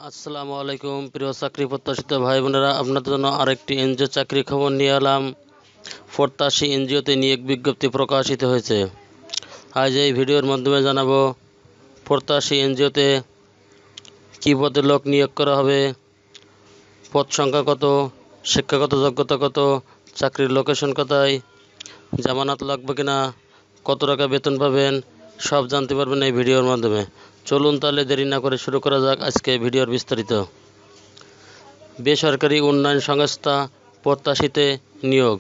আসসালামু আলাইকুম প্রিয় চাকরি প্রত্যাশিত ভাই বোনেরা, আপনাদের জন্য আরেকটি এনজিও চাকরি খবর নিয়ে এলাম। প্রত্যাশী এনজিওতে নিয়োগ বিজ্ঞপ্তি প্রকাশিত হয়েছে। আজ এই ভিডিওর মাধ্যমে জানাবো প্রত্যাশী এনজিওতে কী পদে লোক নিয়োগ করা হবে, পদ সংখ্যা কত, শিক্ষাগত যোগ্যতা কত, চাকরির লোকেশন কোথায়, জামানত লাগবে কিনা, কত টাকা বেতন পাবেন, সব জানতে পারবেন এই ভিডিওর মাধ্যমে। চলুন তাহলে দেরি না করে শুরু করা যাক আজকে ভিডিওর বিস্তারিত। বেসরকারি উন্নয়ন সংস্থা প্রত্যাশীতে নিয়োগ।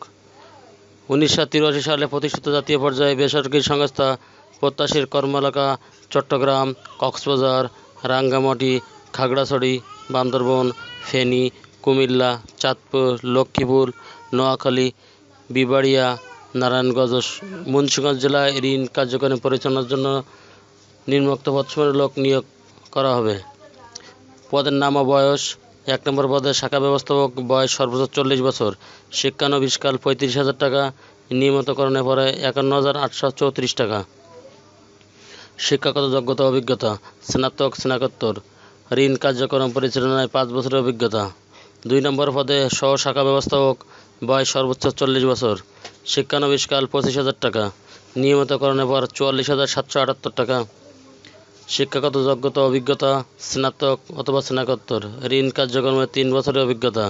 1983 সালে প্রতিষ্ঠিত জাতীয় পর্যায়ে বেসরকারি সংস্থা প্রত্যাশীর কর্মএলাকা চট্টগ্রাম, কক্সবাজার, রাঙ্গামাটি, খাগড়াছড়ি, বান্দরবান, ফেনী, কুমিল্লা, চাঁদপুর, লক্ষ্মীপুর, নোয়াখালী, বিবাড়িয়া, নারায়ণগঞ্জ ও মুন্সিগঞ্জ জেলায় ঋণ কার্যক্রম পরিচালনার জন্য নিম্নোক্ত পদসমূহের লোক নিয়োগ করা হবে। পদের নাম ও বয়স। 1 নম্বর পদে শাখা ব্যবস্থাপক, বয়স সর্বোচ্চ 40 বছর, শিক্ষানবিশকাল 35,000 টাকা, নিয়মিতকরণের পরে 51,834 টাকা। শিক্ষাগত যোগ্যতা অভিজ্ঞতা স্নাতক স্নাতকোত্তর, ঋণ কার্যক্রম পরিচালনায় 5 বছরের অভিজ্ঞতা। 2 নম্বর পদে সহ শাখা ব্যবস্থাপক, বয়স সর্বোচ্চ 40 বছর, শিক্ষানবিশকাল 25,000 টাকা, নিয়মিতকরণের পর 44,778 টাকা। শিক্ষাগত যোগ্যতা অভিজ্ঞতা স্নাতক অথবা স্নাতকোত্তর, ঋণ কার্যক্রমে 3 বছরের অভিজ্ঞতা।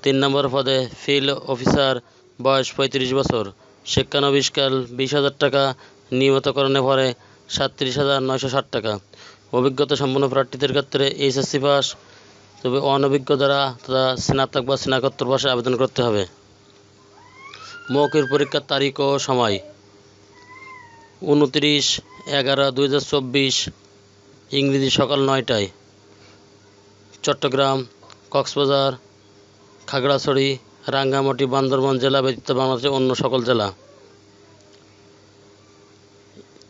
3 নম্বর পদে ফিল্ড অফিসার, বয়স 35 বছর, শিক্ষানবিশকাল 20,000 টাকা, নিয়মিতকরণের পরে 37,960 টাকা। অভিজ্ঞতা সম্পন্ন প্রার্থীদের ক্ষেত্রে এইচএসসি পাস, তবে অনভিজ্ঞ যারা তারা স্নাতক বা স্নাতকোত্তর পাশে আবেদন করতে হবে। মৌখিক পরীক্ষার তারিখ ও সময় 29/11/2024, ইংরেজি সকাল 9টায়। চট্টগ্রাম, কক্সবাজার, খাগড়াছড়ি, রাঙ্গামাটি, বান্দরবান জেলা ব্যতীত বাংলাদেশের অন্য সকল জেলা।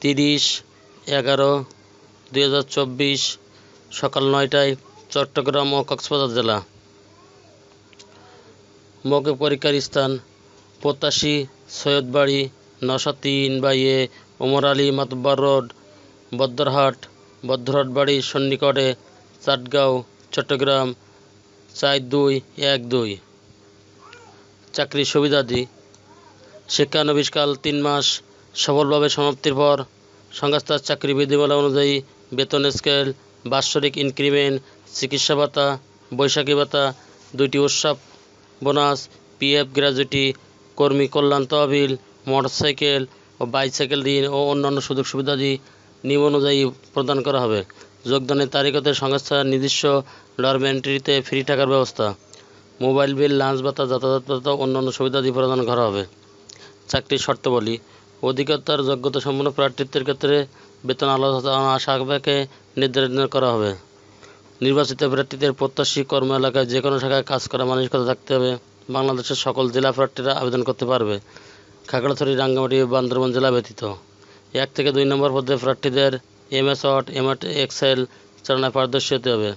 30/11/2024 সকাল 9টায় চট্টগ্রাম ও কক্সবাজার জেলা। মৌখিক পরীক্ষার স্থান প্রত্যাশী সৈয়দবাড়ি, 903/A, ওমর আলী মাতব্বর রোড, বদ্রহাট বাড়ির সন্নিকটে, চাটগাঁও, চট্টগ্রাম 4212। চাকরির সুবিধাদি শিক্ষানবিশকাল 3 মাস, সফলভাবে সমাপ্তির পর সংস্থার চাকরি বিধিমালা অনুযায়ী বেতন স্কেল, বাৎসরিক ইনক্রিমেন্ট, চিকিৎসা ভাতা, বৈশাখী ভাতা, 2টি উৎসব বোনাস, পিএফ গ্র্যাচুইটি, কর্মী কল্যাণ তহবিল, মোটরসাইকেল ও বাইসাইকেল ঋণ ও অন্যান্য সুযোগ সুবিধাদি নিয়ম অনুযায়ী প্রদান করা হবে। যোগদানের তারিখ হতে সংস্থার নিজস্ব ডরমেটরিতে ফ্রি থাকার ব্যবস্থা, মোবাইল বিল, লাঞ্চ ভাতা, যাতায়াত ভাতা ও অন্যান্য সুবিধাদি প্রদান করা হবে। চাকরির শর্তাবলী অধিকতর যোগ্যতা সম্পন্ন প্রার্থীদের ক্ষেত্রে বেতন আলোচনা সাপেক্ষে নির্ধারণ করা হবে। নির্বাচিত প্রার্থীদের প্রত্যাশী কর্ম এলাকায় যে কোনো শাখায় কাজ করা মানসিকতা থাকতে হবে। বাংলাদেশের সকল জেলা প্রার্থীরা আবেদন করতে পারবে, খাগড়াছড়ি, রাঙ্গামাটি, বান্দরবান জেলা ব্যতীত। 1 থেকে 2 নম্বর পদে প্রার্থীদের MS ওয়ার্ড, এক্সেল চালনায় পারদর্শী হতে হবে।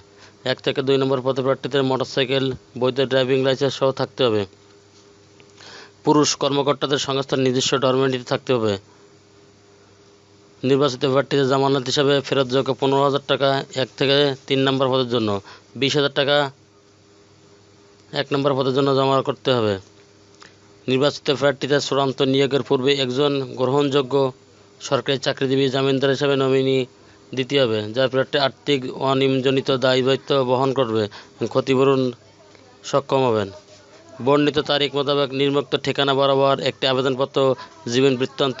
1 থেকে 2 নম্বর পদে প্রার্থীদের মোটরসাইকেল, বৈধ ড্রাইভিং লাইসেন্স সহ থাকতে হবে। পুরুষ কর্মকর্তাদের সংস্থার নিজস্ব ডরমেটরি থাকতে হবে। নির্বাচিত প্রার্থীদের জামানত হিসাবে ফেরতযোগ্য 15,000 টাকা 1 থেকে 3 নম্বর পদের জন্য, 20,000 টাকা 1 নম্বর পদের জন্য জমা করতে হবে। নির্বাচিত প্রার্থীদের চূড়ান্ত নিয়োগের পূর্বে একজন গ্রহণযোগ্য সরকারি চাকরিজীবী জামিনদার হিসাবে নমিনি দিতে হবে, যার প্রার্থী আর্থিক অনিয়মজনিত দায়িত্ব বহন করবে, ক্ষতিপূরণ সক্ষম হবেন। বর্ণিত তারিখ মোতাবেক নিম্নোক্ত ঠিকানা বরাবর একটি আবেদনপত্র, জীবন বৃত্তান্ত,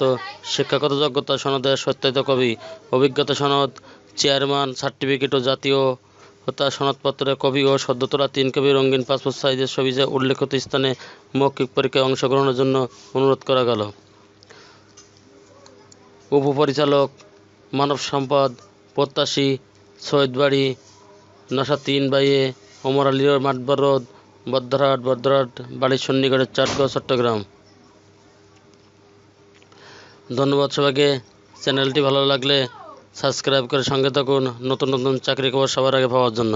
শিক্ষাগত যোগ্যতা সনদের সত্যায়িত কপি, অভিজ্ঞতা সনদ, চেয়ারম্যান সার্টিফিকেট ও জাতীয়তা সনদপত্রের কপি ও সদ্য তোলা 3 কপি রঙিন পাসপোর্ট সাইজের ছবি উল্লেখিত স্থানে মৌখিক পরীক্ষায় অংশগ্রহণের জন্য অনুরোধ করা গেল। উপপরিচালক মানব সম্পদ প্রত্যাশী সৈয়দবাড়ি, 903/A, ওমর আলী মাতব্বর রোড, বদ্রহাট বাড়ির সন্নিকটে, চাটগাঁও, চট্টগ্রাম। ধন্যবাদ সবাইকে। চ্যানেলটি ভালো লাগলে সাবস্ক্রাইব করে সঙ্গে থাকুন নতুন নতুন চাকরি খবর সবার আগে পাওয়ার জন্য।